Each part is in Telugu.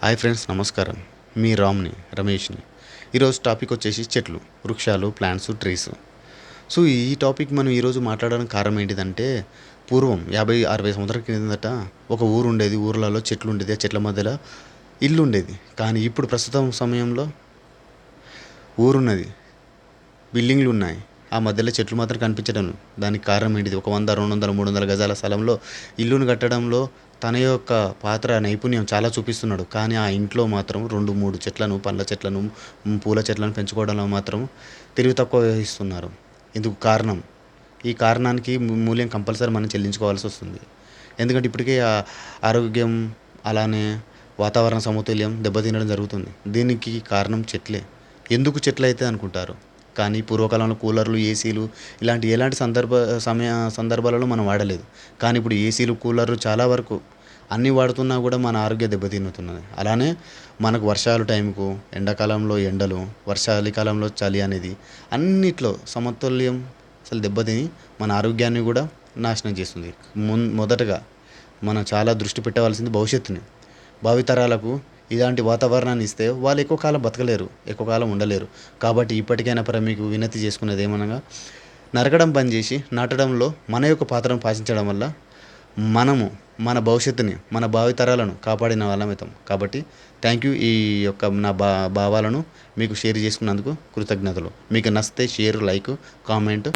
హాయ్ ఫ్రెండ్స్, నమస్కారం. మీ రమేష్ని. ఈరోజు టాపిక్ వచ్చేసి చెట్లు, వృక్షాలు, ప్లాంట్స్, ట్రీస్. సో ఈ టాపిక్ మనం ఈరోజు మాట్లాడడానికి కారణం ఏంటిదంటే, పూర్వం 50-60 సంవత్సరాల కిందట ఒక ఊరు ఉండేది. ఊర్లలో చెట్లు ఉండేది. ఆ చెట్ల మధ్యలో ఇల్లు ఉండేది. కానీ ఇప్పుడు ప్రస్తుతం సమయంలో ఊరున్నది, బిల్డింగ్లు ఉన్నాయి, ఆ మధ్యలో చెట్లు మాత్రం కనిపించడం లేదు. దానికి కారణం ఏంటిది? ఒక 100, 200, 300 గజాల స్థలంలో ఇల్లును కట్టడంలో తన యొక్క పాత్ర నైపుణ్యం చాలా చూపిస్తున్నాడు. కానీ ఆ ఇంట్లో మాత్రం 2, 3 చెట్లను, పండ్ల చెట్లను, పూల చెట్లను పెంచుకోవడంలో మాత్రం తెలివి తక్కువ వహిస్తున్నారు. ఇందుకు కారణం, ఈ కారణానికి మూల్యం కంపల్సరీ మనం చెల్లించుకోవాల్సి వస్తుంది. ఎందుకంటే ఇప్పటికే ఆరోగ్యం, అలానే వాతావరణ సమతుల్యం దెబ్బతినడం జరుగుతుంది. దీనికి కారణం చెట్లే. ఎందుకు చెట్లు అయితే అనుకుంటారు. కానీ పూర్వకాలంలో కూలర్లు, ఏసీలు ఇలాంటి ఎలాంటి సందర్భాలలో మనం వాడలేదు. కానీ ఇప్పుడు ఏసీలు, కూలర్లు చాలా వరకు అన్నీ వాడుతున్నా కూడా మన ఆరోగ్యం దెబ్బతిన్నుతున్నది. అలానే మనకు వర్షాలు టైంకు, ఎండాకాలంలో ఎండలు, వర్షాకాలంలో చలి అనేది అన్నిట్లో సమతుల్యం అసలు దెబ్బతిని మన ఆరోగ్యాన్ని కూడా నాశనం చేస్తుంది. మొదటగా మనం చాలా దృష్టి పెట్టవలసింది భవిష్యత్తుని. భావితరాలకు ఇలాంటి వాతావరణాన్ని ఇస్తే వాళ్ళు ఎక్కువ కాలం బతకలేరు, ఎక్కువ కాలం ఉండలేరు. కాబట్టి ఇప్పటికైనా మీకు వినతి చేసుకునేది ఏమనగా, నరకడం బంద్ చేసి నాటడంలో మన యొక్క పాత్రను పాటించడం వల్ల మనము మన భవిష్యత్తుని, మన భావితరాలను కాపాడిన వాళ్ళమవుతాం. కాబట్టి థ్యాంక్ యూ. ఈ యొక్క నా భావాలను మీకు షేర్ చేసుకున్నందుకు కృతజ్ఞతలు. మీకు నచ్చితే షేర్, లైక్, కామెంట్,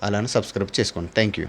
అలానే సబ్స్క్రైబ్ చేసుకోండి. Thank you.